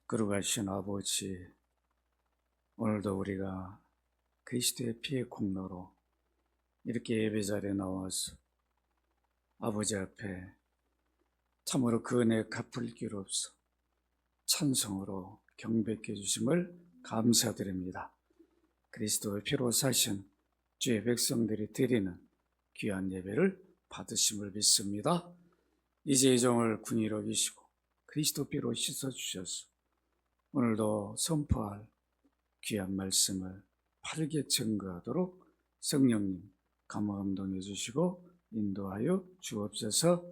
거룩하신 아버지, 오늘도 우리가 그리스도의 피의 공로로 이렇게 예배 자리에 나와서 아버지 앞에 참으로 그 은혜 갚을 길 없어 찬송으로 경배해 주심을 감사드립니다. 그리스도의 피로 사신 주의 백성들이 드리는 귀한 예배를 받으심을 믿습니다. 이제 이 종을 군히 여기시고 그리스도 피로 씻어주셔서 오늘도 선포할 귀한 말씀을 바르게 증거하도록 성령님 감화감동해 주시고 인도하여 주옵소서.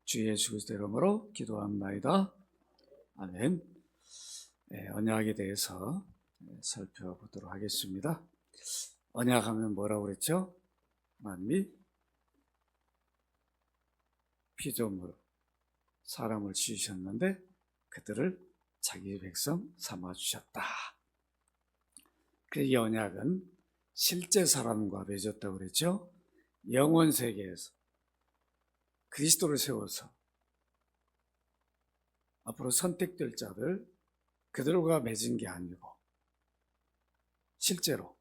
주 예수 그리스도 이름으로 기도합나이다. 아멘. 언약에 대해서 살펴보도록 하겠습니다. 언약하면 뭐라고 그랬죠? 만미 피조물 사람을 지으셨는데 그들을 자기 백성 삼아주셨다. 그 언약은 실제 사람과 맺었다고 그랬죠. 영원 세계에서 그리스도를 세워서 앞으로 선택될 자들 그들과 맺은 게 아니고 실제로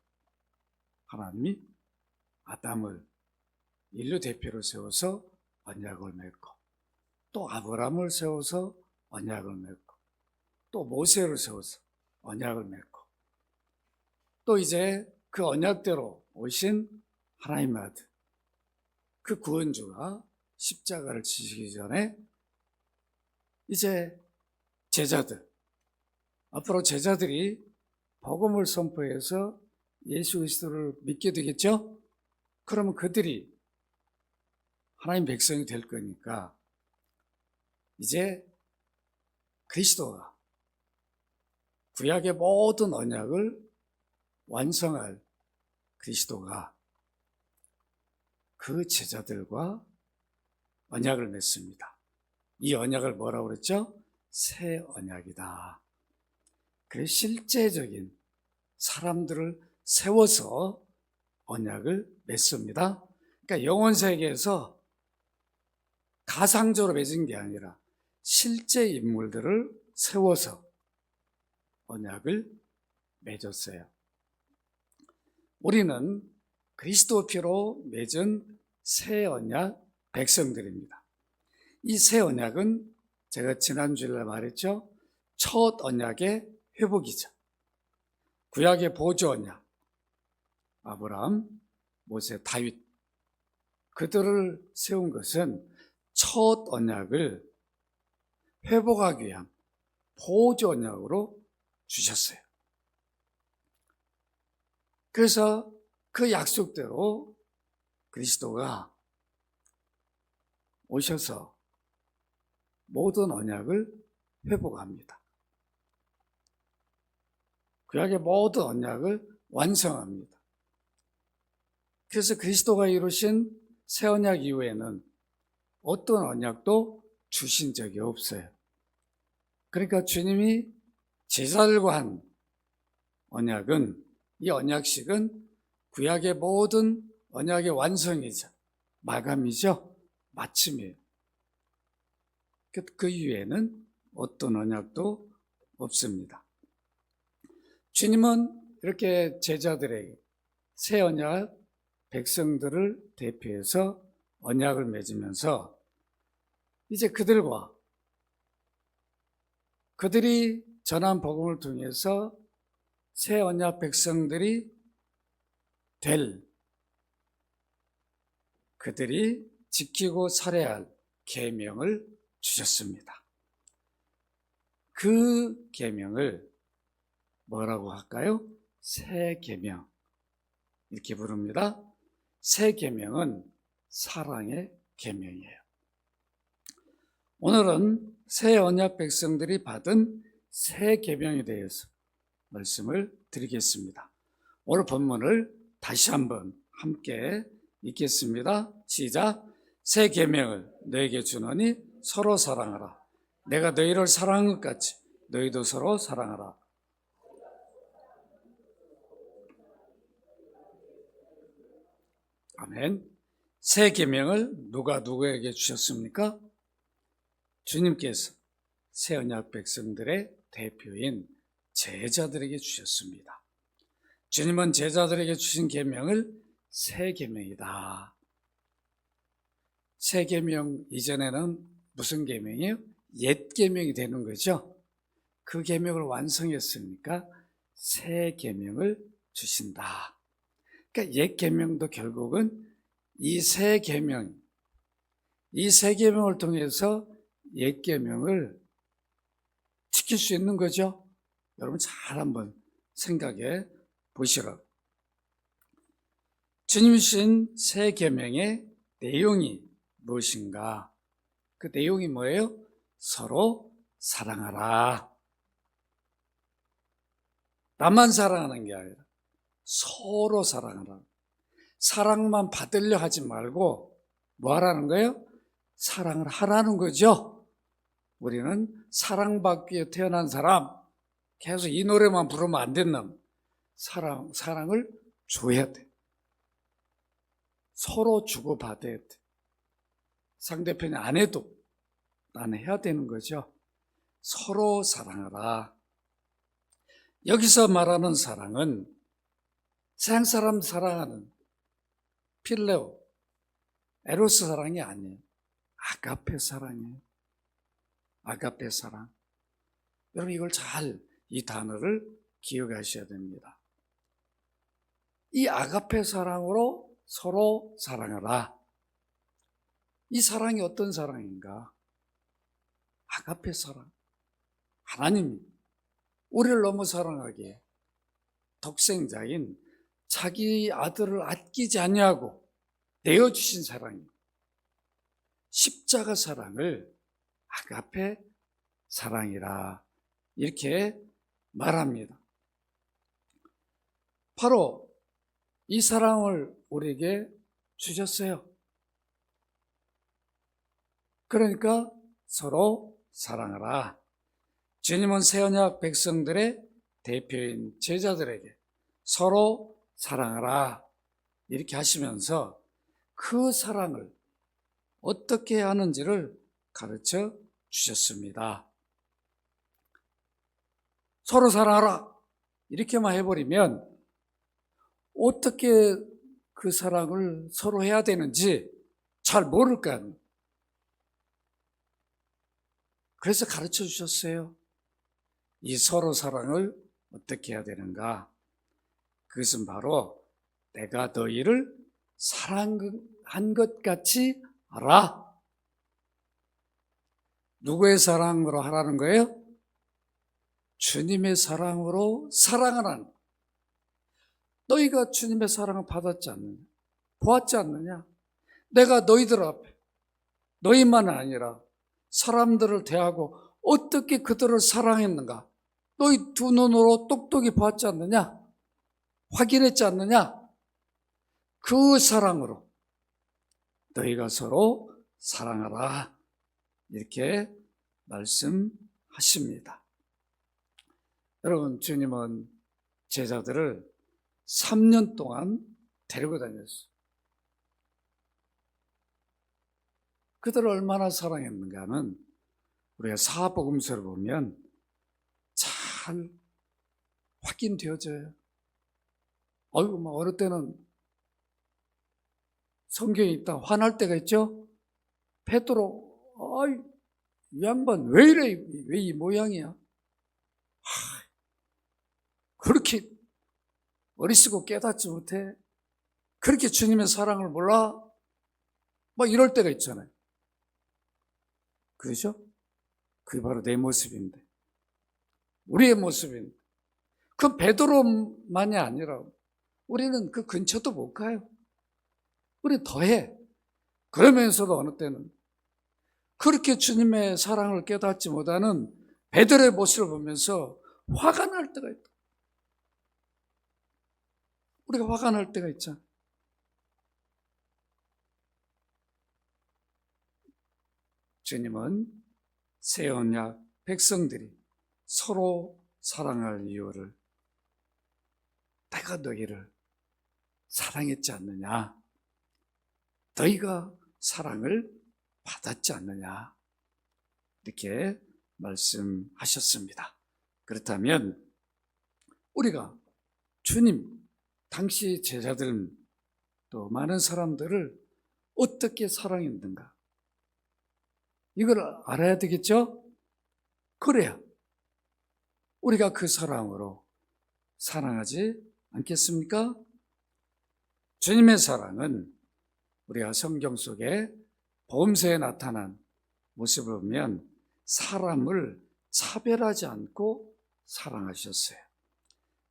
하나님이 아담을 인류 대표로 세워서 언약을 맺고 또 아브라함을 세워서 언약을 맺고 또 모세를 세워서 언약을 맺고 또 이제 그 언약대로 오신 하나님의 아들 그 구원주가 십자가를 지시기 전에 이제 제자들 앞으로 제자들이 복음을 선포해서 예수 그리스도를 믿게 되겠죠? 그러면 그들이 하나님 백성이 될 거니까 이제 그리스도가 구약의 모든 언약을 완성할 그리스도가 그 제자들과 언약을 맺습니다. 이 언약을 뭐라고 그랬죠? 새 언약이다. 그래서 실제적인 사람들을 세워서 언약을 맺습니다. 그러니까 영원 세계에서 가상적으로 맺은 게 아니라 실제 인물들을 세워서 언약을 맺었어요. 우리는 그리스도 피로 맺은 새 언약 백성들입니다. 이 새 언약은 제가 지난주에 말했죠. 첫 언약의 회복이죠. 구약의 보조 언약, 아브라함, 모세, 다윗 그들을 세운 것은 첫 언약을 회복하기 위한 보조 언약으로 주셨어요. 그래서 그 약속대로 그리스도가 오셔서 모든 언약을 회복합니다. 구약의 모든 언약을 완성합니다. 그래서 그리스도가 이루신 새 언약 이후에는 어떤 언약도 주신 적이 없어요. 그러니까 주님이 제자들과 한 언약은 이 언약식은 구약의 모든 언약의 완성이자 마감이죠. 마침이에요. 그 이후에는 어떤 언약도 없습니다. 주님은 이렇게 제자들에게 새 언약 백성들을 대표해서 언약을 맺으면서 이제 그들과 그들이 전한 복음을 통해서 새 언약 백성들이 될 그들이 지키고 살아야 할 계명을 주셨습니다. 그 계명을 뭐라고 할까요? 새 계명 이렇게 부릅니다. 새 계명은 사랑의 계명이에요. 오늘은 새 언약 백성들이 받은 새 계명에 대해서 말씀을 드리겠습니다. 오늘 본문을 다시 한번 함께 읽겠습니다. 시작. 새 계명을 너에게 주노니 서로 사랑하라. 내가 너희를 사랑한 것 같이 너희도 서로 사랑하라. 아멘. 새 계명을 누가 누구에게 주셨습니까? 주님께서 새 언약 백성들의 대표인 제자들에게 주셨습니다. 주님은 제자들에게 주신 계명을 새 계명이다. 새 계명 이전에는 무슨 계명이에요? 옛 계명이 되는 거죠. 그 계명을 완성했으니까 새 계명을 주신다. 그러니까 옛 계명도 결국은 이 새 계명을 통해서 옛 계명을 지킬 수 있는 거죠. 여러분 잘 한번 생각해 보시라고. 주님이 주신 새 계명의 내용이 무엇인가? 그 내용이 뭐예요? 서로 사랑하라. 나만 사랑하는 게 아니라 서로 사랑하라. 사랑만 받으려 하지 말고 뭐 하라는 거예요? 사랑을 하라는 거죠. 우리는 사랑받기 위해 태어난 사람, 계속 이 노래만 부르면 안 된다. 사랑을 줘야 돼. 서로 주고받아야 돼. 상대편이 안 해도 나는 해야 되는 거죠. 서로 사랑하라. 여기서 말하는 사랑은 세상 사람 사랑하는 필레오, 에로스 사랑이 아니에요. 아가페 사랑이에요. 아가페 사랑. 여러분 이걸 잘 이 단어를 기억하셔야 됩니다. 이 아가페 사랑으로 서로 사랑하라. 이 사랑이 어떤 사랑인가? 아가페 사랑. 하나님이 우리를 너무 사랑하기에 독생자인 자기 아들을 아끼지 아니하고 내어주신 사랑이 십자가 사랑을 아가페 사랑이라 이렇게 말합니다. 바로 이 사랑을 우리에게 주셨어요. 그러니까 서로 사랑하라. 주님은 새 언약 백성들의 대표인 제자들에게 서로 사랑하라 이렇게 하시면서 그 사랑을 어떻게 하는지를 가르쳐 주셨습니다. 서로 사랑하라 이렇게만 해버리면 어떻게 그 사랑을 서로 해야 되는지 잘 모를 거 아니에요. 그래서 가르쳐 주셨어요. 이 서로 사랑을 어떻게 해야 되는가? 그것은 바로 내가 너희를 사랑한 것 같이 알아. 누구의 사랑으로 하라는 거예요? 주님의 사랑으로 사랑하라는. 너희가 주님의 사랑을 받았지 않느냐? 보았지 않느냐? 내가 너희들 앞에 너희만 아니라 사람들을 대하고 어떻게 그들을 사랑했는가? 너희 두 눈으로 똑똑히 보았지 않느냐? 확인했지 않느냐? 그 사랑으로 너희가 서로 사랑하라 이렇게 말씀하십니다. 여러분 주님은 제자들을 3년 동안 데리고 다녔어요. 그들을 얼마나 사랑했는가는 우리가 사복음서를 보면 잘 확인되어져요. 막 어느 때는 성경에 있다 화날 때가 있죠. 베드로, 이 양반 왜 이래? 왜 이 모양이야? 그렇게 어리석고 깨닫지 못해? 그렇게 주님의 사랑을 몰라? 막 이럴 때가 있잖아요. 그렇죠? 그게 바로 내 모습인데, 우리의 모습인데, 그 베드로만이 아니라 우리는 그 근처도 못 가요. 우리 더해. 그러면서도 어느 때는 그렇게 주님의 사랑을 깨닫지 못하는 베드로의 모습을 보면서 화가 날 때가 있다. 우리가 화가 날 때가 있잖아. 주님은 새 언약 백성들이 서로 사랑할 이유를 내가 너희를 사랑했지 않느냐? 너희가 사랑을 받았지 않느냐? 이렇게 말씀하셨습니다. 그렇다면 우리가 주님, 당시 제자들 또 많은 사람들을 어떻게 사랑했는가? 이걸 알아야 되겠죠? 그래야 우리가 그 사랑으로 사랑하지 않겠습니까? 주님의 사랑은 우리가 성경 속에 보험서에 나타난 모습을 보면 사람을 차별하지 않고 사랑하셨어요.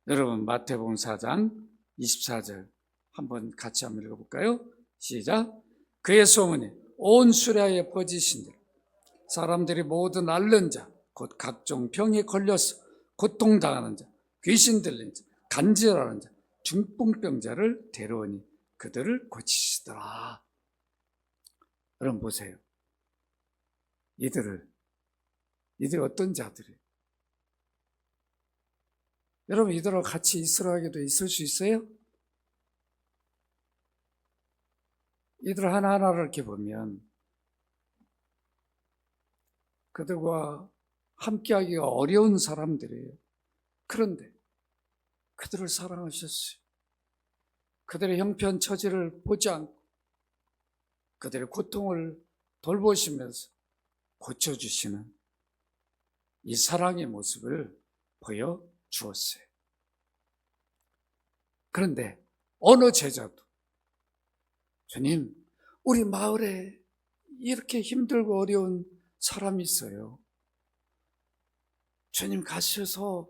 여러분 마태복음 4장 24절 한번 같이 한번 읽어볼까요? 시작. 그의 소문이 온 수ля에 퍼지신지라 사람들이 모든 앓는 자 곧 각종 병에 걸려서 고통당하는 자 귀신 들린 자 간질하는 자 중풍병자를 데려오니 그들을 고치시더라. 여러분 보세요. 이들이 어떤 자들이에요? 여러분 이들하고 같이 이스라엘에도 있을 수 있어요? 이들 하나하나를 이렇게 보면 그들과 함께하기가 어려운 사람들이에요. 그런데 그들을 사랑하셨어요. 그들의 형편 처지를 보지 않고 그들의 고통을 돌보시면서 고쳐주시는 이 사랑의 모습을 보여주었어요. 그런데 어느 제자도 주님, 우리 마을에 이렇게 힘들고 어려운 사람이 있어요. 주님 가셔서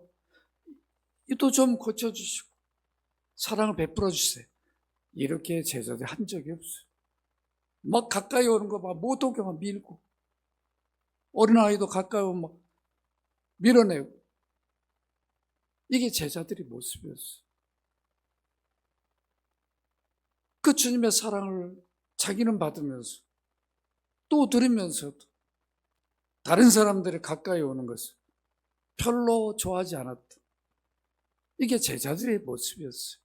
이도 좀 고쳐주시고 사랑을 베풀어 주세요. 이렇게 제자들이 한 적이 없어요. 막 가까이 오는 거 막 못 오게 막 밀고 어린아이도 가까이 오면 막 밀어내고 이게 제자들의 모습이었어요. 그 주님의 사랑을 자기는 받으면서 또 들으면서도 다른 사람들이 가까이 오는 것을 별로 좋아하지 않았다. 이게 제자들의 모습이었어요.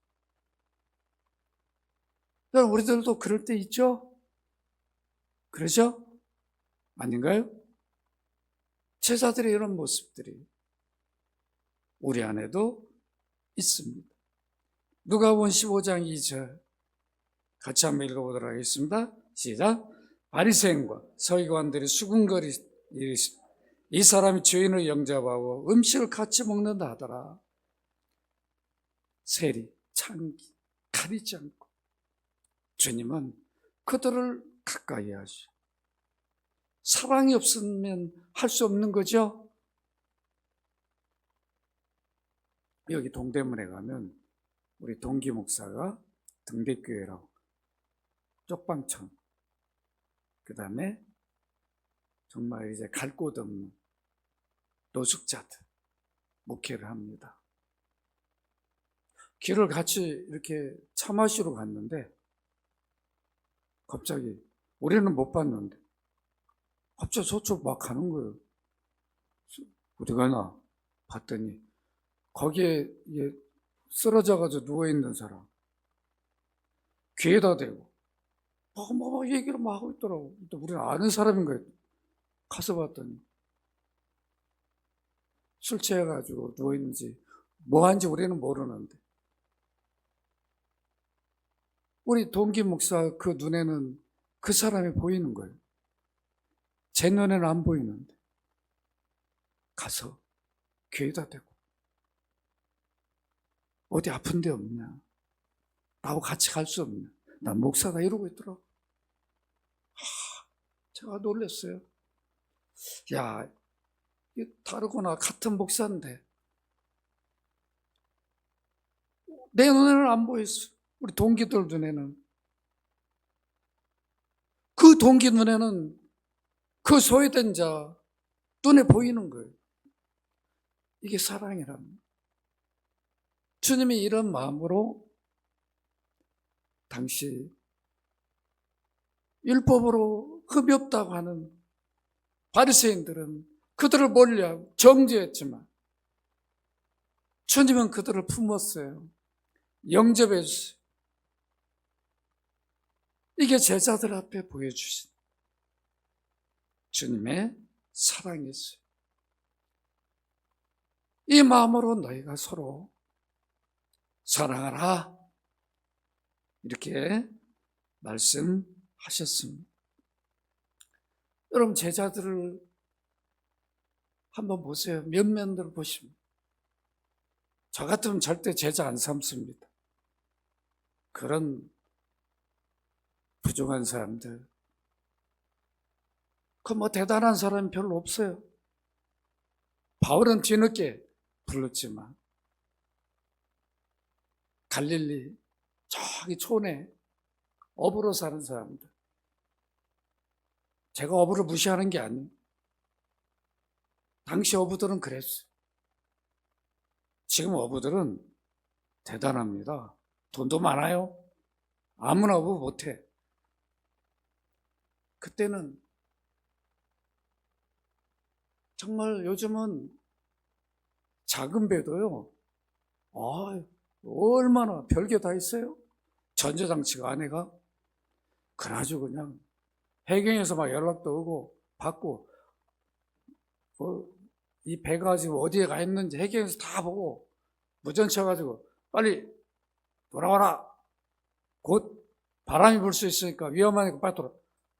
여러분 우리들도 그럴 때 있죠? 그러죠? 아닌가요? 제자들의 이런 모습들이 우리 안에도 있습니다. 누가복음 15장 2절 같이 한번 읽어보도록 하겠습니다. 시작. 바리새인과 서기관들이 수군거리시되 이 사람이 죄인을 영접하고 음식을 같이 먹는다 하더라. 세리, 창기 가리지 않고 주님은 그들을 가까이 하시오. 사랑이 없으면 할 수 없는 거죠. 여기 동대문에 가면 우리 동기 목사가 등대교회라고 쪽방청 그 다음에 정말 이제 갈 곳 없는 노숙자들 목회를 합니다. 길을 같이 이렇게 차 마시러 갔는데 갑자기 우리는 못 봤는데 갑자기 저쪽 막 가는 거예요. 어디 가나 봤더니 거기에 쓰러져가지고 누워있는 사람 귀에다 대고 막 얘기를 막 하고 있더라고. 또 우리는 아는 사람인 거예요. 가서 봤더니 술 취해가지고 누워있는지 뭐 하는지 우리는 모르는데 우리 동기 목사 그 눈에는 그 사람이 보이는 거예요. 제 눈에는 안 보이는데 가서 귀에다 대고 어디 아픈 데 없냐? 나하고 같이 갈 수 없냐? 난 목사다 이러고 있더라고. 제가 놀랐어요. 야, 다르구나. 같은 목사인데 내 눈에는 안 보였어. 우리 동기들 눈에는. 그 동기 눈에는 그 소외된 자 눈에 보이는 거예요. 이게 사랑이랍니다. 주님이 이런 마음으로 당시 율법으로 흠이 없다고 하는 바리새인들은 그들을 멀리하고 정죄했지만 주님은 그들을 품었어요. 영접해 주세요. 이게 제자들 앞에 보여주신 주님의 사랑이었어요. 이 마음으로 너희가 서로 사랑하라. 이렇게 말씀하셨습니다. 여러분, 제자들을 한번 보세요. 면면들 보시면 저 같으면 절대 제자 안 삼습니다. 그런 부족한 사람들, 뭐 대단한 사람이 별로 없어요. 바울은 뒤늦게 불렀지만 갈릴리 저기 촌에 어부로 사는 사람들, 제가 어부를 무시하는 게 아니에요. 당시 어부들은 그랬어요. 지금 어부들은 대단합니다. 돈도 많아요. 아무나 어부 못해. 그때는 정말, 요즘은 작은 배도요, 얼마나 별게 다 있어요. 전자장치가 안에가. 그래가지고 그냥 해경에서 막 연락도 오고 받고, 이 배가 지금 어디에 가 있는지 해경에서 다 보고 무전 쳐가지고 빨리 돌아와라. 곧 바람이 불 수 있으니까 위험하니까 빨리 돌아.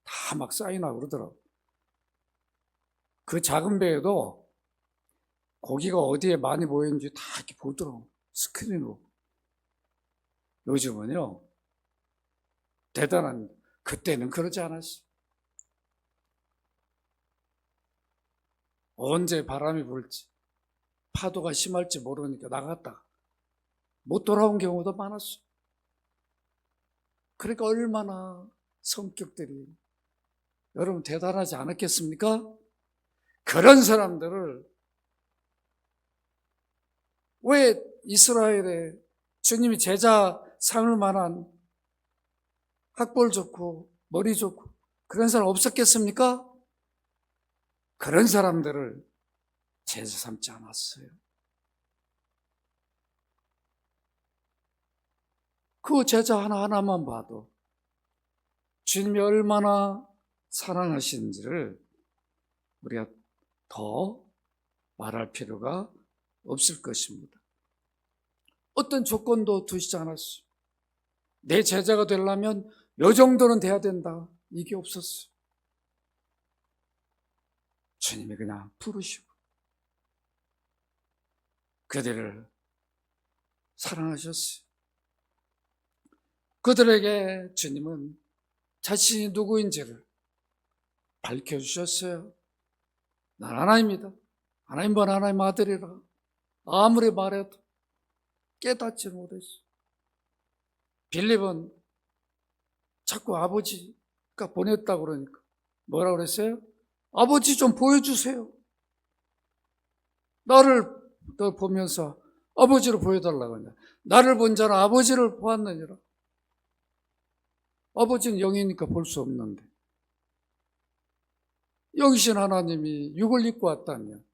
다 막 사인하고 그러더라고. 그 작은 배에도 고기가 어디에 많이 모였는지 다 이렇게 보더라고. 스크린으로. 요즘은요, 대단한, 그때는 그러지 않았어요. 언제 바람이 불지, 파도가 심할지 모르니까 나갔다가 못 돌아온 경우도 많았어요. 그러니까 얼마나 성격들이, 여러분, 대단하지 않았겠습니까? 그런 사람들을 왜 이스라엘에 주님이 제자 삼을 만한 학벌 좋고 머리 좋고 그런 사람 없었겠습니까? 그런 사람들을 제자 삼지 않았어요. 그 제자 하나하나만 봐도 주님이 얼마나 사랑하시는지를 우리가 더 말할 필요가 없을 것입니다. 어떤 조건도 두시지 않았어요. 내 제자가 되려면 요 정도는 돼야 된다. 이게 없었어요. 주님이 그냥 부르시고 그들을 사랑하셨어요. 그들에게 주님은 자신이 누구인지를 밝혀주셨어요. 난 하나님이다. 하나님은 하나님 아들이라. 아무리 말해도 깨닫지 못했어요. 빌립은 자꾸 아버지가 보냈다고 그러니까 뭐라고 그랬어요? 아버지 좀 보여주세요. 나를 보면서 아버지를 보여달라고 하냐. 나를 본 자는 아버지를 보았느니라. 아버지는 영이니까 볼 수 없는데 영이신 하나님이 육을 입고 왔다면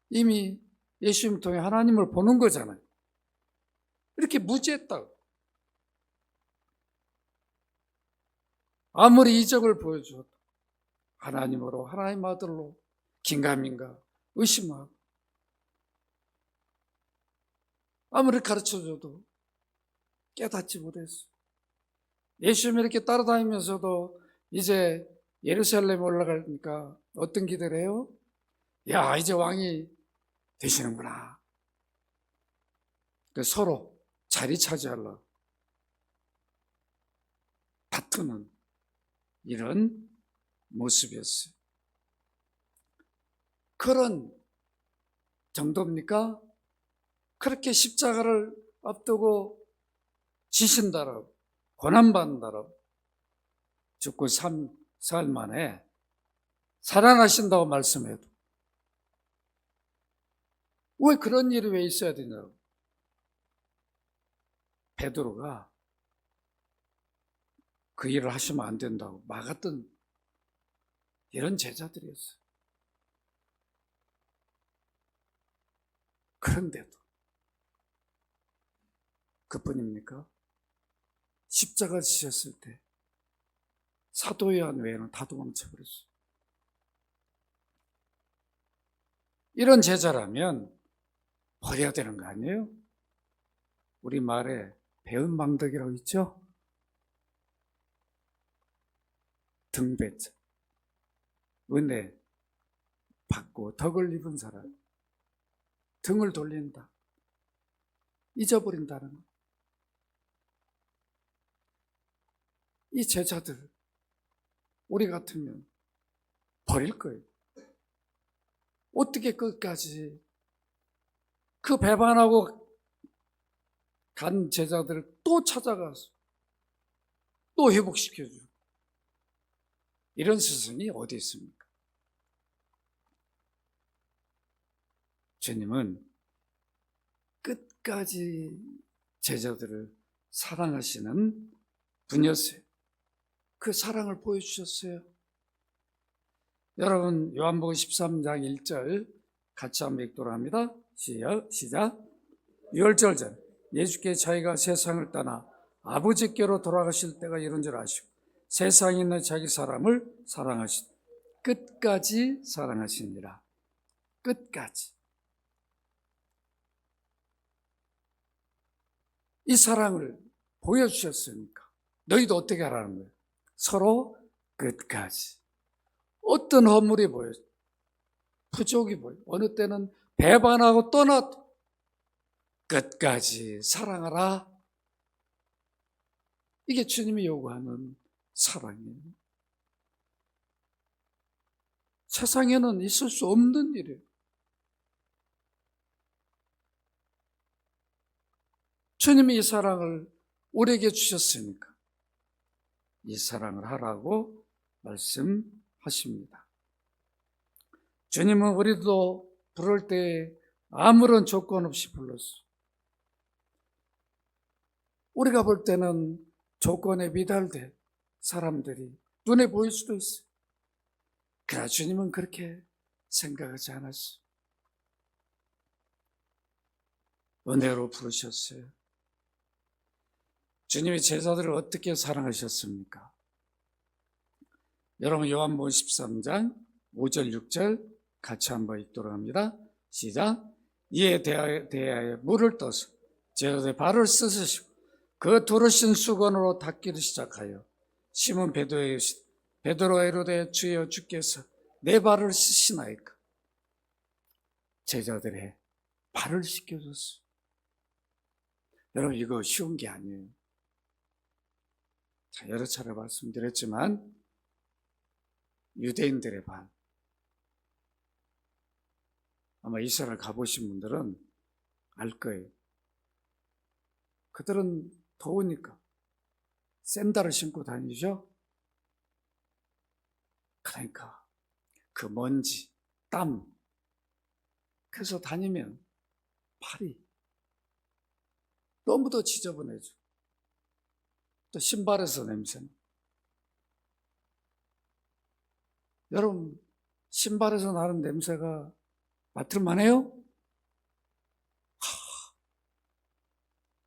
이미 예수님 통해 하나님을 보는 거잖아요. 이렇게 무지했다고. 아무리 이적을 보여줘도 하나님으로, 하나님 아들로 긴가민가 의심하고 아무리 가르쳐줘도 깨닫지 못했어. 예수님이 이렇게 따라다니면서도 이제 예루살렘에 올라가니까 어떤 기대를 해요? 야, 이제 왕이 되시는구나. 서로 자리 차지하려고 다투는 이런 모습이었어요. 그런 정도입니까? 그렇게 십자가를 앞두고 지신다라고, 고난받는다라고, 죽고 3살 만에 살아나신다고 말씀해도 왜 그런 일이 왜 있어야 되냐고. 베드로가 그 일을 하시면 안 된다고 막았던 이런 제자들이었어요. 그런데도 그뿐입니까? 십자가 지셨을 때 사도 요한 외에는 다 도망쳐버렸어요. 이런 제자라면 버려야 되는 거 아니에요? 우리 말에 배은망덕이라고 있죠? 등배자. 은혜 받고 덕을 입은 사람. 등을 돌린다. 잊어버린다는 거. 이 제자들, 우리 같으면 버릴 거예요. 어떻게 끝까지 그 배반하고 간 제자들을 또 찾아가서 또 회복시켜주고, 이런 스승이 어디 있습니까? 주님은 끝까지 제자들을 사랑하시는 분이었어요. 그 사랑을 보여주셨어요. 여러분, 요한복음 13장 1절 같이 한번 읽도록 합니다. 시작. 유월절 예수께 자기가 세상을 떠나 아버지께로 돌아가실 때가 이런 줄 아시고 세상에 있는 자기 사람을 사랑하신, 끝까지 사랑하시니라. 끝까지. 이 사랑을 보여주셨으니까 너희도 어떻게 하라는 거예요? 서로 끝까지. 어떤 허물이 보여요? 부족이 보여요. 어느 때는 배반하고 떠나도 끝까지 사랑하라. 이게 주님이 요구하는 사랑이에요. 세상에는 있을 수 없는 일이에요. 주님이 이 사랑을 우리에게 주셨으니까 이 사랑을 하라고 말씀하십니다. 주님은 우리도 부를 때 아무런 조건 없이 불렀어. 우리가 볼 때는 조건에 미달된 사람들이 눈에 보일 수도 있어요. 그러나 주님은 그렇게 생각하지 않았어요. 은혜로 부르셨어요. 주님이 제자들을 어떻게 사랑하셨습니까? 여러분, 요한복음 13장 5절 6절 같이 한번 읽도록 합니다. 시작. 이에 대하여 물을 떠서 제자들의 발을 씻으시고 그 두르신 수건으로 닦기를 시작하여 시몬 베드로가 이르되 주여, 주께서 내 발을 씻으시나이까? 제자들의 발을 씻겨줬어요. 여러분, 이거 쉬운 게 아니에요. 여러 차례 말씀드렸지만 유대인들의 발, 아마 이스라엘 가보신 분들은 알 거예요. 그들은 더우니까 샌들을 신고 다니죠. 그러니까 그 먼지, 땀, 그래서 다니면 발이 너무도 지저분해져. 또 신발에서 냄새는. 여러분, 신발에서 나는 냄새가 맡을만해요?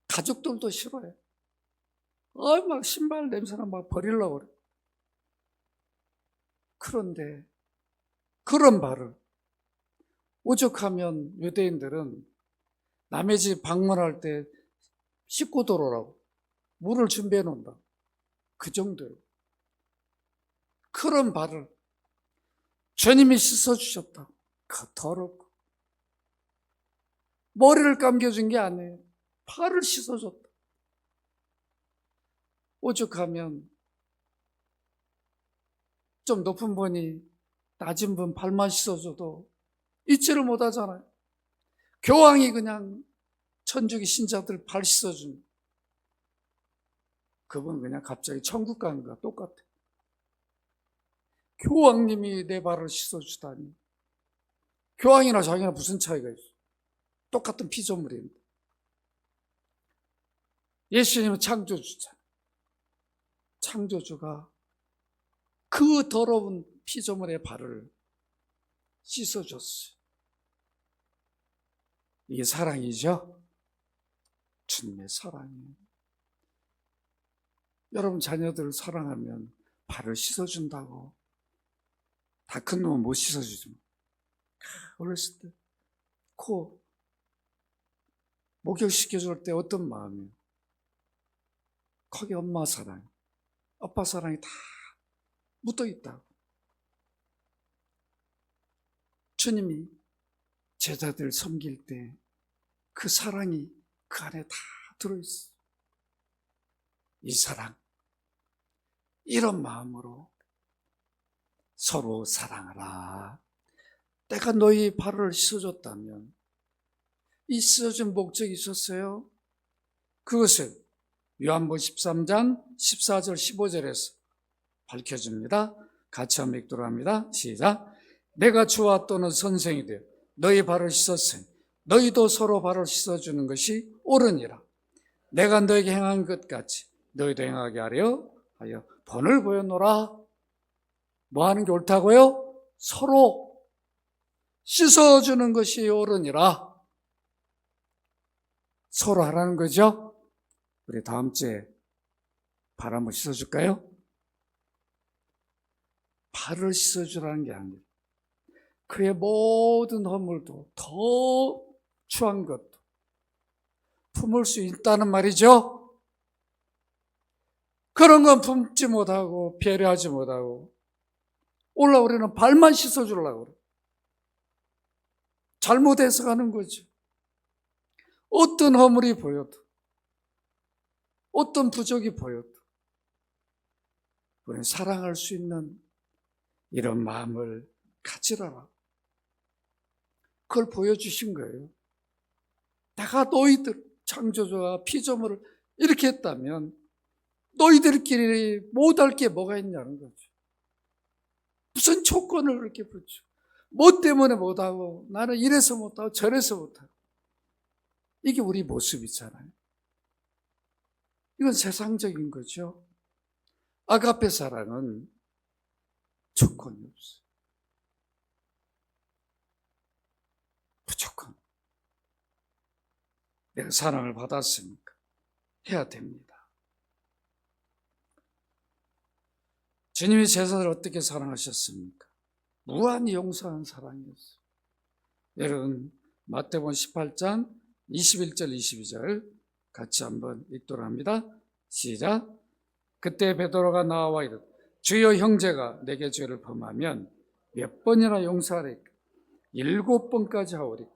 가족들도 싫어해. 막 신발 냄새나 막 버리려고 그래. 그런데 그런 발을 오죽하면 유대인들은 남의 집 방문할 때 씻고 들어오라고 물을 준비해 놓는다. 그 정도예요. 그런 발을 주님이 씻어주셨다. 그 더럽고 머리를 감겨준 게 아니에요. 발을 씻어줬다. 오죽하면 좀 높은 분이 낮은 분 발만 씻어줘도 잊지를 못하잖아요. 교황이 그냥 천주교 신자들 발 씻어준, 그분 그냥 갑자기 천국 가는 거와 똑같아. 교황님이 내 발을 씻어주다니. 교황이나 자기나 무슨 차이가 있어? 똑같은 피조물인데. 예수님은 창조주잖아. 창조주가 그 더러운 피조물의 발을 씻어줬어요. 이게 사랑이죠? 주님의 사랑이에요. 여러분, 자녀들을 사랑하면 발을 씻어준다고. 다 큰 놈은 못 씻어주죠. 어렸을 때 코 목욕시켜줄 때 어떤 마음이에요? 거기 엄마 사랑, 아빠 사랑이 다 묻어있다고. 주님이 제자들 섬길 때 그 사랑이 그 안에 다 들어있어요. 이 사랑, 이런 마음으로 서로 사랑하라. 내가 너희 발을 씻어줬다면 이 씻어준 목적이 있었어요. 그것을 요한복음 13장 14절 15절에서 밝혀줍니다. 같이 한번 읽도록 합니다. 시작. 내가 주와 또는 선생이 되어 너희 발을 씻었으니 너희도 서로 발을 씻어주는 것이 옳으니라. 내가 너에게 행한 것 같이 너희도 행하게 하려 하여 본을 보였노라. 뭐 하는 게 옳다고요? 서로 씻어주는 것이 옳으니라. 서로 하라는 거죠. 우리 다음 주에 발 한번 씻어줄까요? 발을 씻어주라는 게 아니에요. 그의 모든 허물도 더 추한 것도 품을 수 있다는 말이죠. 그런 건 품지 못하고 배려하지 못하고 우리는 발만 씻어주려고 그래. 잘못 해석하는 거죠. 어떤 허물이 보여도 어떤 부족이 보여도 우리는 사랑할 수 있는 이런 마음을 가지라라. 그걸 보여주신 거예요. 내가 너희들 창조주와 피조물을 이렇게 했다면 너희들끼리 못할 게 뭐가 있냐는 거죠. 무슨 조건을 그렇게 붙여. 뭐 때문에 못하고 나는 이래서 못하고 저래서 못하고. 이게 우리 모습이잖아요. 이건 세상적인 거죠. 아가페 사랑은 조건이 없어요. 무조건 내가 사랑을 받았으니까 해야 됩니다. 주님이 제자들을 어떻게 사랑하셨습니까? 무한히 용서하는 사랑이었어요. 여러분 마태복음 18장 21절 22절 같이 한번 읽도록 합니다. 시작. 그때 베드로가 나와 이르되 주여 형제가 내게 죄를 범하면 몇 번이나 용서하리까? 7번까지 하오리까?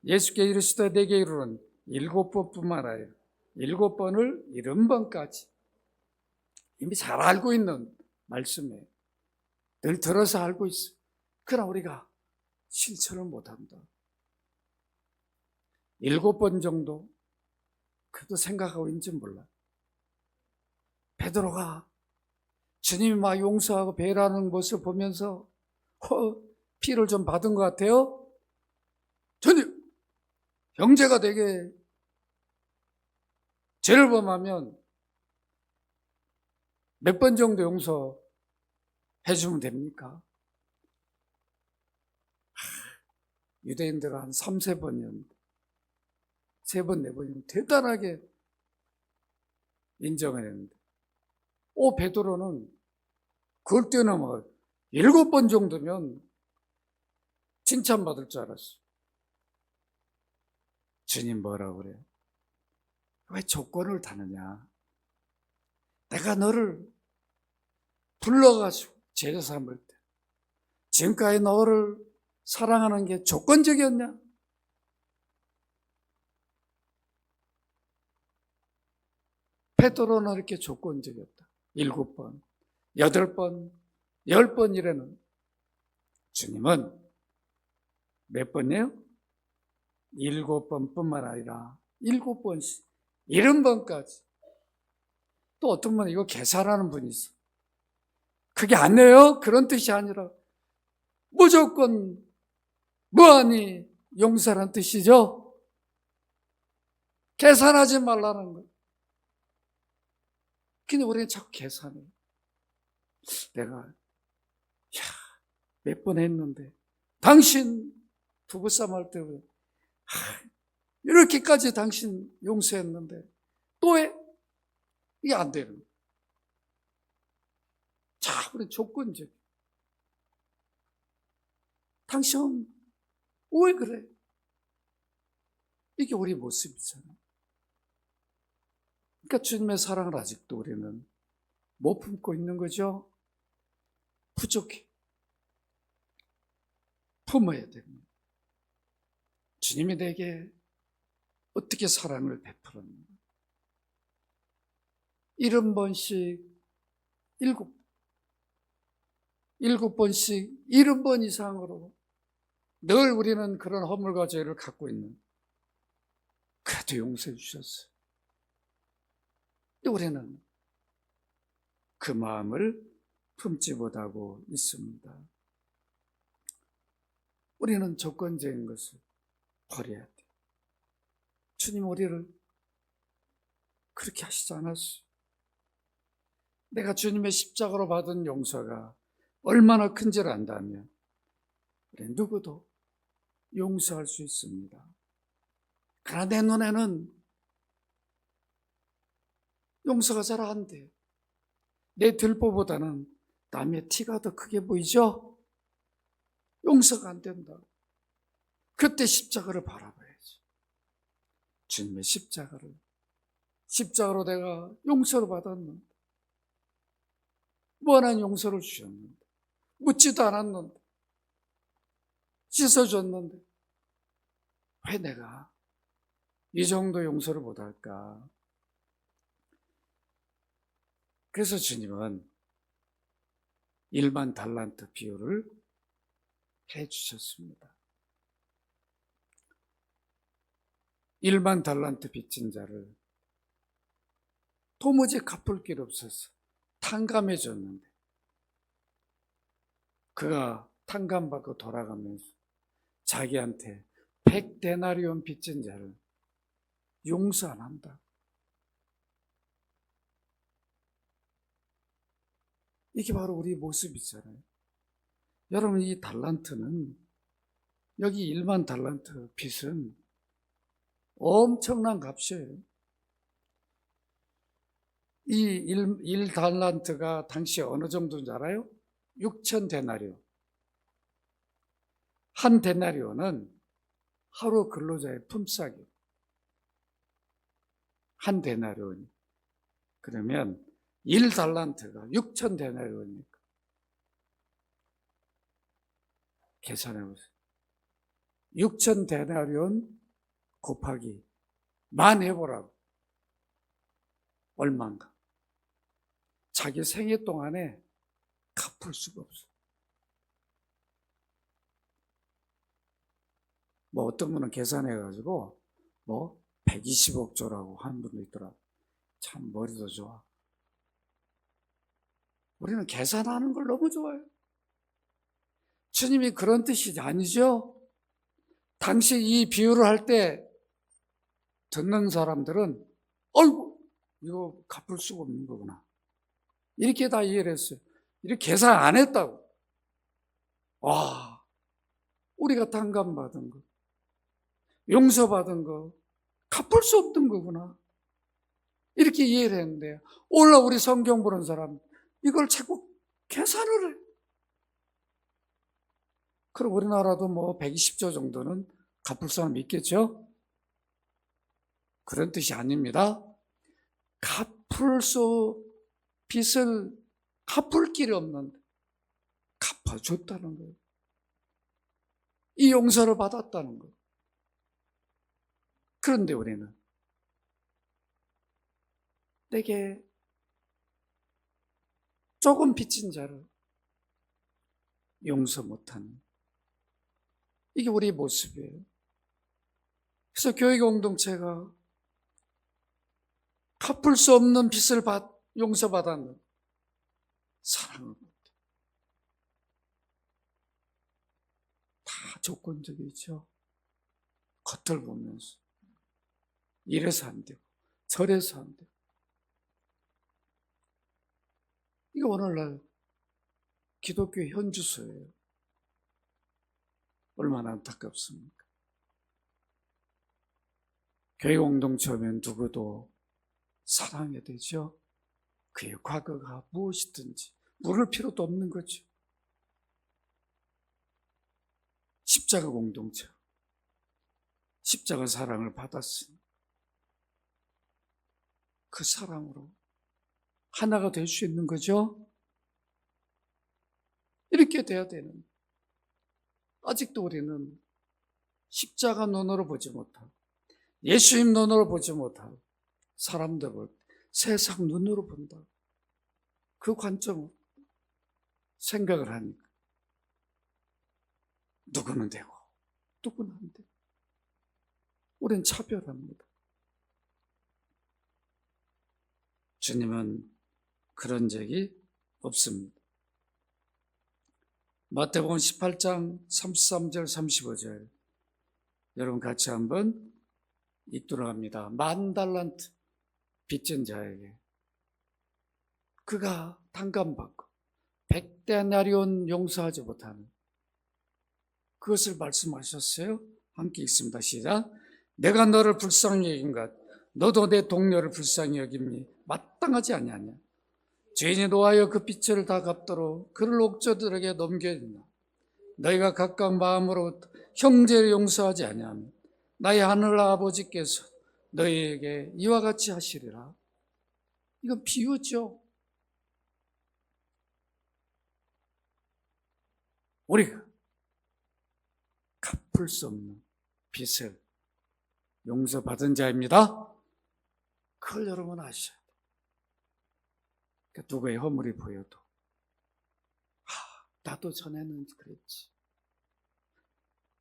예수께 이르시되 내게 이르노니 7번뿐만 아니라 7번을 70번까지. 이미 잘 알고 있는 말씀이에요. 늘 들어서 알고 있어요. 그러나 우리가 실천을 못한다. 7번 정도 그래도 생각하고 있는지 몰라. 베드로가 주님이 막 용서하고 배려하는 모습을 보면서 피를 좀 받은 것 같아요. 주님, 형제가 되게 죄를 범하면 몇 번 정도 용서해 주면 됩니까? 유대인들은 한 3, 4번이었는데 3번, 4번이면 대단하게 인정을 했는데 베드로는 그걸 뛰어넘어 7번 정도면 칭찬받을 줄 알았어. 주님 뭐라고 그래요? 왜 조건을 다느냐? 내가 너를 불러가지고 제자 삼을 때 지금까지 너를 사랑하는 게 조건적이었냐? 베드로는 이렇게 조건적이었다. 7번, 8번, 10번이라는 주님은 몇 번이에요? 7번뿐만 아니라 7번씩 70번까지. 또 어떤 분은 이거 계산하는 분이 있어. 그게 안 돼요? 그런 뜻이 아니라 무조건 무한히 용서라는 뜻이죠. 계산하지 말라는 거예요. 근데 우리는 자꾸 계산해요. 내가 몇 번 했는데 당신 부부싸움 할 때 이렇게까지 당신 용서했는데 또 왜? 이게 안 되는 거예요. 자, 우리 조건적. 당신 왜 그래? 이게 우리 모습이잖아요. 그러니까 주님의 사랑을 아직도 우리는 못 품고 있는 거죠. 부족해. 품어야 됩니다. 주님이 내게 어떻게 사랑을 베풀었는가. 70번씩 7번씩 70번 이상으로 늘 우리는 그런 허물과 죄를 갖고 있는, 그래도 용서해 주셨어요. 근데 우리는 그 마음을 품지 못하고 있습니다. 우리는 조건적인 것을 버려야 돼요. 주님 우리를 그렇게 하시지 않았어요. 내가 주님의 십자가로 받은 용서가 얼마나 큰지를 안다면 우리 누구도 용서할 수 있습니다. 그러나 내 눈에는 용서가 잘 안 돼요. 내 들보보다는 남의 티가 더 크게 보이죠? 용서가 안 된다. 그때 십자가를 바라봐야지. 주님의 십자가로 내가 용서를 받았는데, 무한한 용서를 주셨는데, 묻지도 않았는데, 씻어줬는데, 왜 내가 이 정도 용서를 못할까? 그래서 주님은 1만 달란트 비유를 해주셨습니다. 1만 달란트 빚진 자를 도무지 갚을 길 없어서 탕감해 줬는데, 그가 탕감받고 돌아가면서 자기한테 100데나리온 빚진 자를 용서 안 한다. 이게 바로 우리 모습이잖아요. 여러분, 이 달란트는, 여기 1만 달란트 빚은 엄청난 값이에요. 이 1달란트가 당시 어느 정도인지 알아요? 6,000데나리온. 한 데나리온은 하루 근로자의 품삯이에요. 한 데나리온이. 그러면 1달란트가 6,000데나리온이니까 계산해 보세요. 6,000데나리온 곱하기 만 해보라고. 얼마인가? 자기 생애 동안에 갚을 수가 없어. 뭐 어떤 분은 계산해가지고 120억 조라고 하는 분도 있더라고. 참 머리도 좋아. 우리는 계산하는 걸 너무 좋아해요. 주님이 그런 뜻이 아니죠. 당시 이 비유를 할 때 듣는 사람들은 어이구, 이거 갚을 수가 없는 거구나, 이렇게 다 이해를 했어요. 이렇게 계산 안 했다고. 와, 우리가 탕감받은 거, 용서받은 거 갚을 수 없던 거구나, 이렇게 이해를 했는데, 오늘 우리 성경 보는 사람 이걸 자꾸 계산을 해. 그럼 우리나라도 120조 정도는 갚을 사람 있겠죠? 그런 뜻이 아닙니다. 빚을 갚을 길이 없는데 갚아줬다는 거예요. 이 용서를 받았다는 거예요. 그런데 우리는 내게 조금 빚진 자를 용서 못하는, 이게 우리 모습이에요. 그래서 교회 공동체가 갚을 수 없는 빚을 용서받았는 사랑을 못해. 다 조건적이죠. 겉을 보면서 이래서 안 되고 저래서 안 되고. 이게 오늘날 기독교 현주소예요. 얼마나 안타깝습니까? 교회 공동체 오면 누구도 사랑해야 되죠. 그의 과거가 무엇이든지 물을 필요도 없는 거죠. 십자가 공동체, 십자가 사랑을 받았으니 그 사랑으로 하나가 될 수 있는 거죠. 이렇게 돼야 되는, 아직도 우리는 십자가 눈으로 보지 못하고 예수님 눈으로 보지 못하고 사람들 볼 때 세상 눈으로 본다. 그 관점으로 생각을 하니까 누구는 되고 누구는 안 되고 우린 차별합니다. 주님은 그런 적이 없습니다. 마태복음 18장 33절 35절 여러분 같이 한번 읽도록 합니다. 10,000달란트 빚진 자에게 그가 단감받고 100데나리온 용서하지 못하는 그것을 말씀하셨어요. 함께 읽습니다. 시작. 내가 너를 불쌍히 여긴 것 너도 내 동료를 불쌍히 여김니 마땅하지 아니하냐. 죄인이 노하여 그 빚을 다 갚도록 그를 옥저들에게 넘겨주나. 너희가 각각 마음으로 형제를 용서하지 아니하면 나의 하늘 아버지께서 너희에게 이와 같이 하시리라. 이건 비유죠. 우리가 갚을 수 없는 빚을 용서받은 자입니다. 그걸 여러분 아셔야 돼요. 그러니까 누구의 허물이 보여도 나도 전에는 그랬지.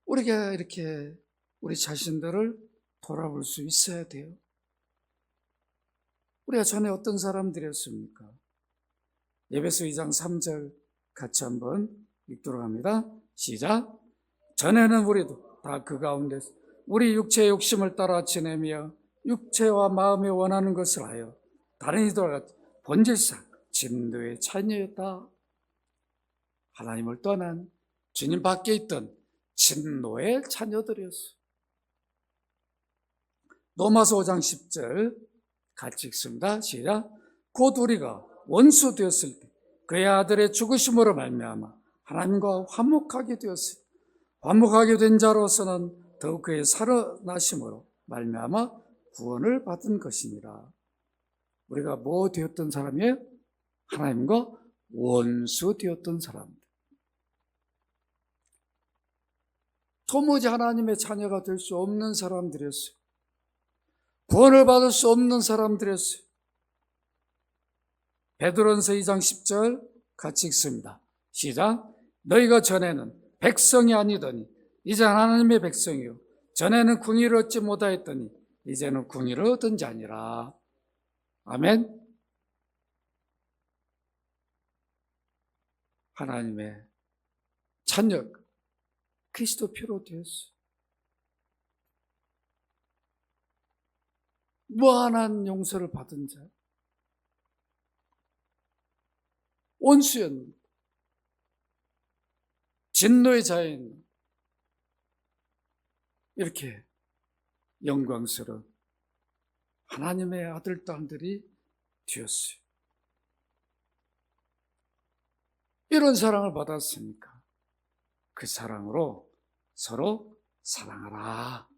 우리가 이렇게 우리 자신들을 돌아볼 수 있어야 돼요. 우리가 전에 어떤 사람들이었습니까? 에베소 2장 3절 같이 한번 읽도록 합니다. 시작. 전에는 우리도 다 그 가운데서 우리 육체의 욕심을 따라 지내며 육체와 마음이 원하는 것을 하여 다른 이들과 같이 본질상 진노의 자녀였다. 하나님을 떠난 주님 밖에 있던 진노의 자녀들이었어요. 로마서 5장 10절 같이 읽습니다. 시작. 곧 우리가 원수 되었을 때 그의 아들의 죽으심으로 말미암아 하나님과 화목하게 되었으니 화목하게 된 자로서는 더욱 그의 살아나심으로 말미암아 구원을 받은 것이니라. 우리가 뭐 되었던 사람이에요? 하나님과 원수 되었던 사람들. 도무지 하나님의 자녀가 될 수 없는 사람들이었어요. 구원을 받을 수 없는 사람들이었어요. 베드로전서 2장 10절 같이 읽습니다. 시작. 너희가 전에는 백성이 아니더니 이제 하나님의 백성이요 전에는 궁의를 얻지 못하였더니 이제는 궁의를 얻은 자니라. 아멘. 하나님의 자녀 그리스도 피로 되었어요. 무한한 용서를 받은 자, 원수였는데 진노의 자인 이렇게 영광스러운 하나님의 아들 딸들이 되었어요. 이런 사랑을 받았으니까 그 사랑으로 서로 사랑하라.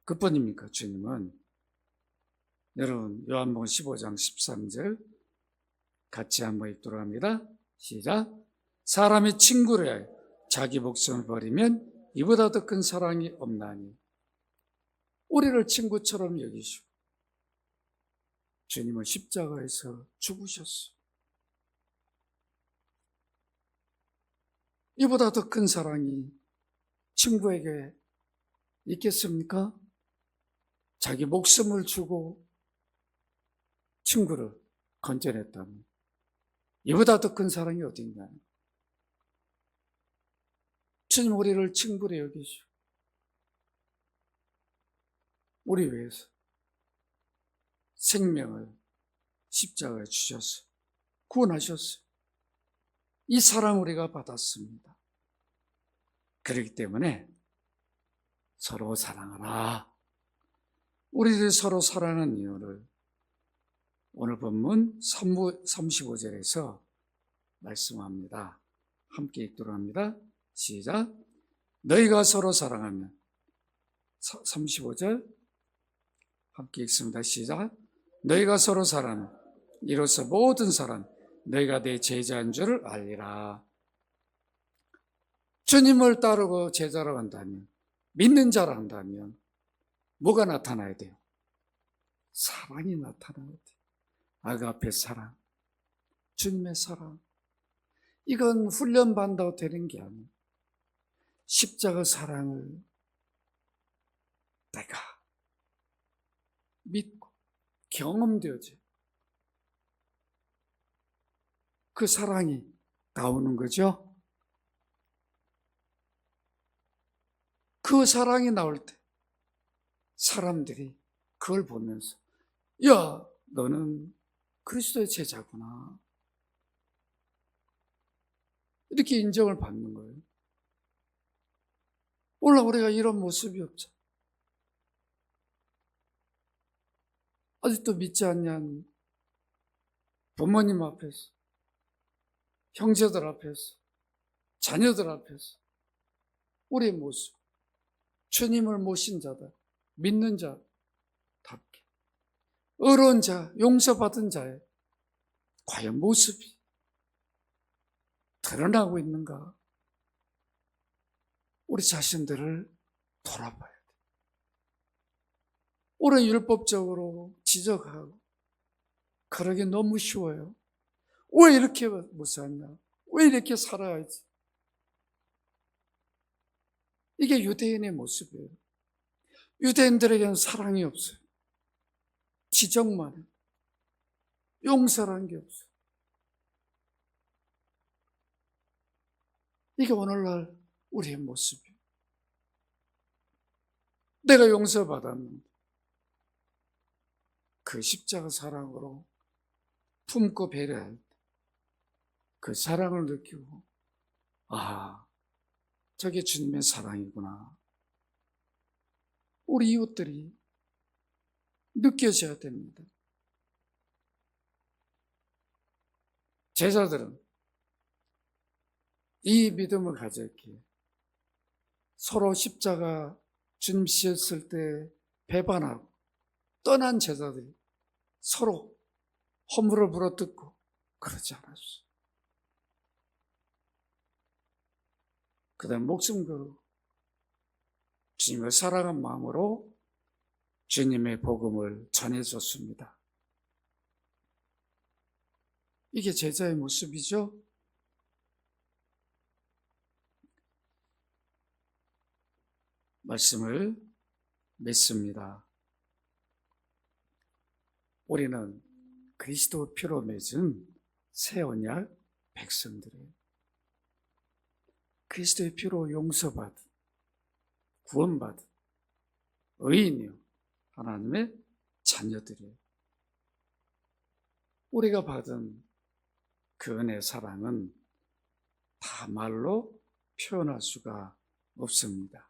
그뿐입니까? 주님은 여러분 요한복음 15장 13절 같이 한번 읽도록 합니다. 시작. 사람이 친구를 위하여 자기 목숨을 버리면 이보다 더 큰 사랑이 없나니. 우리를 친구처럼 여기시고 주님은 십자가에서 죽으셨어요. 이보다 더 큰 사랑이 친구에게 있겠습니까? 자기 목숨을 주고 친구를 건져냈다면 이보다 더 큰 사랑이 어디 있냐. 주님 우리를 친구로 여기시고 우리 위해서 생명을 십자가에 주셨어요. 구원하셨어요. 이 사랑 우리가 받았습니다. 그렇기 때문에 서로 사랑하라. 우리들이 서로 사랑하는 이유를 오늘 본문 35절에서 말씀합니다. 함께 읽도록 합니다. 시작. 너희가 서로 사랑하면 35절 함께 읽습니다. 시작. 너희가 서로 사랑하면 이로써 모든 사람 너희가 내 제자인 줄을 알리라. 주님을 따르고 제자로 한다면, 믿는 자로 한다면 뭐가 나타나야 돼요? 사랑이 나타나야 돼요. 아가페 사랑, 주님의 사랑. 이건 훈련받는다고 되는 게 아니에요. 십자가 사랑을 내가 믿고 경험되어져. 그 사랑이 나오는 거죠. 그 사랑이 나올 때 사람들이 그걸 보면서 야, 너는 그리스도의 제자구나. 이렇게 인정을 받는 거예요. 원래 우리가 이런 모습이 없죠. 아직도 믿지 않냐는 부모님 앞에서, 형제들 앞에서, 자녀들 앞에서 우리의 모습, 주님을 모신 자다, 믿는 자답게, 의로운 자, 용서받은 자의 과연 모습이 드러나고 있는가? 우리 자신들을 돌아봐야 돼. 우리 율법적으로 지적하고 그러기 너무 쉬워요. 왜 이렇게 못 사냐? 왜 이렇게 살아야지? 이게 유대인의 모습이에요. 유대인들에게는 사랑이 없어요. 지적만 해요. 용서라는 게 없어요. 이게 오늘날 우리의 모습이에요. 내가 용서받았는데 그 십자가 사랑으로 품고 배려할 때 그 사랑을 느끼고 아, 저게 주님의 사랑이구나. 우리 이웃들이 느껴져야 됩니다. 제자들은 이 믿음을 가졌기에 서로 십자가 주님 씌었을 때 배반하고 떠난 제자들이 서로 허물을 물어뜯고 그러지 않았어요. 그 다음 목숨 걸고 주님을 사랑한 마음으로 주님의 복음을 전해줬습니다. 이게 제자의 모습이죠. 말씀을 맺습니다. 우리는 그리스도 피로 맺은 새 언약 백성들이에요. 그리스도의 피로 용서받은, 구원받은 의인이요, 하나님의 자녀들이에요. 우리가 받은 그 은혜 사랑은 다 말로 표현할 수가 없습니다.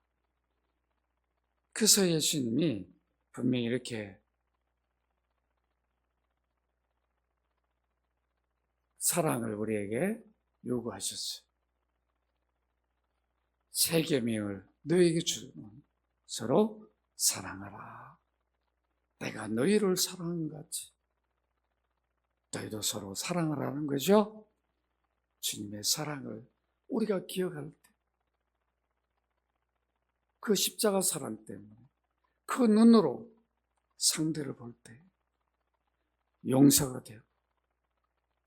그래서 예수님이 분명히 이렇게 사랑을 우리에게 요구하셨어요. 새 계명을 너희에게 주는 서로 사랑하라. 내가 너희를 사랑한 것 같이 너희도 서로 사랑하라는 거죠. 주님의 사랑을 우리가 기억할 때, 그 십자가 사랑 때문에 그 눈으로 상대를 볼 때 용서가 되고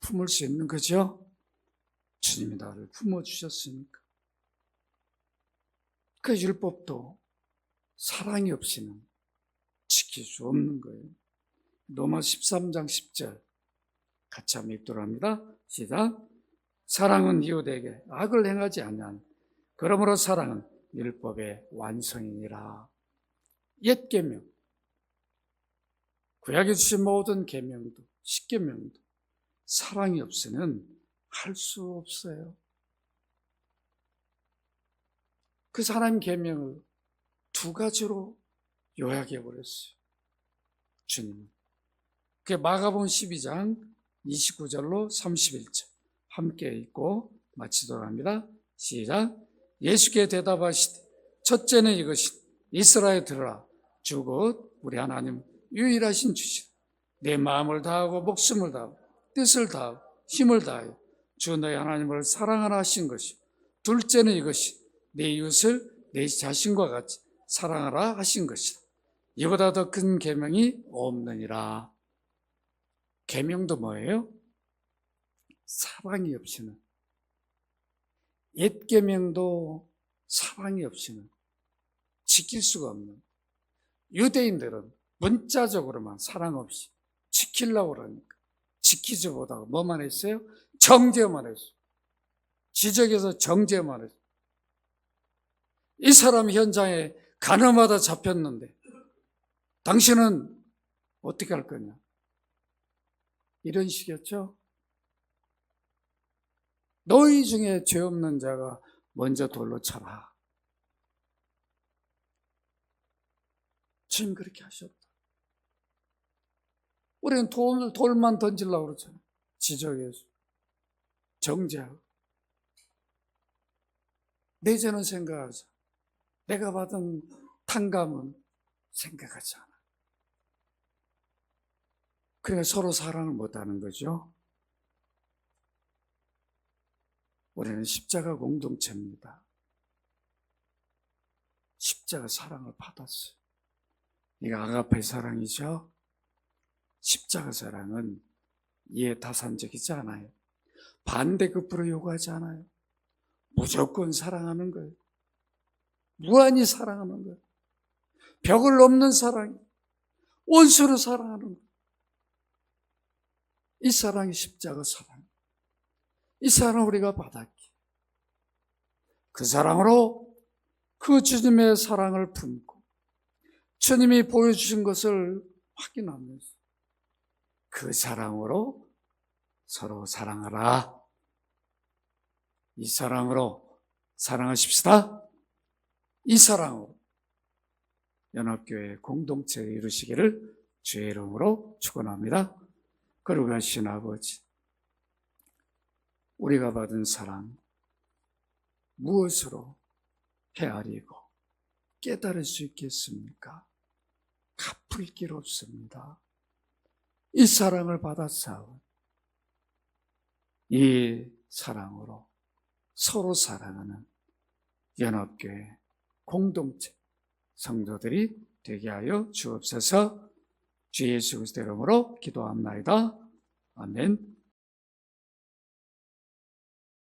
품을 수 있는 거죠. 주님이 나를 품어주셨으니까. 그 율법도 사랑이 없이는 지킬 수 없는 거예요. 로마 13장 10절 같이 한번 읽도록 합니다. 시작. 사랑은 이웃에게 악을 행하지 아니하니 그러므로 사랑은 율법의 완성이니라. 옛 계명, 구약에 주신 모든 계명도, 십계명도 사랑이 없이는 할 수 없어요. 그 사람 계명을 두 가지로 요약해 버렸어요. 주님은. 그게 마가복음 12장 29절로 31절 함께 읽고 마치도록 합니다. 시작. 예수께 대답하시되 첫째는 이것이 이스라엘 들으라. 주 곧 우리 하나님 유일하신 주시라. 내 마음을 다하고 목숨을 다하고 뜻을 다하고 힘을 다하여 주 너희 하나님을 사랑하라 하신 것이. 둘째는 이것이 내 이웃을 내 자신과 같이 사랑하라 하신 것이다. 이보다 더 큰 계명이 없느니라. 계명도 뭐예요? 사랑이 없이는, 옛 계명도 사랑이 없이는 지킬 수가 없는, 유대인들은 문자적으로만 사랑 없이 지키려고 그러니까 지키지 못하고 뭐만 했어요? 정죄만 했어요. 지적해서 정죄만 했어요. 이 사람 현장에 가늠하다 잡혔는데 당신은 어떻게 할 거냐? 이런 식이었죠. 너희 중에 죄 없는 자가 먼저 돌로 쳐라. 주님 그렇게 하셨다. 우리는 돌만 던지려고 그러잖아요. 지적해서. 정죄하고. 내 죄는 생각하자. 내가 받은 탕감은 생각하지 않아. 그러니까 서로 사랑을 못하는 거죠. 우리는 십자가 공동체입니다. 십자가 사랑을 받았어요. 이거 아가페 사랑이죠. 십자가 사랑은 이해타산적이지 않아요. 반대급부로 요구하지 않아요. 무조건 사랑하는 거예요. 무한히 사랑하는 거예요. 벽을 넘는 사랑이, 원수로 사랑하는 거예요. 이 사랑이 십자가 사랑. 이 사랑을 우리가 받았기에 그 사랑으로 그 주님의 사랑을 품고 주님이 보여주신 것을 확인하면서 그 사랑으로 서로 사랑하라. 이 사랑으로 사랑하십시다. 이 사랑으로 연합교회 공동체를 이루시기를 주의 이름으로 축원합니다. 거룩하신 아버지, 우리가 받은 사랑 무엇으로 헤아리고 깨달을 수 있겠습니까? 갚을 길 없습니다. 이 사랑을 받았사온 이 사랑으로 서로 사랑하는 연합교회 공동체 성도들이 되게 하여 주옵소서. 주 예수 그리스도 이름으로 기도합나이다. 아멘.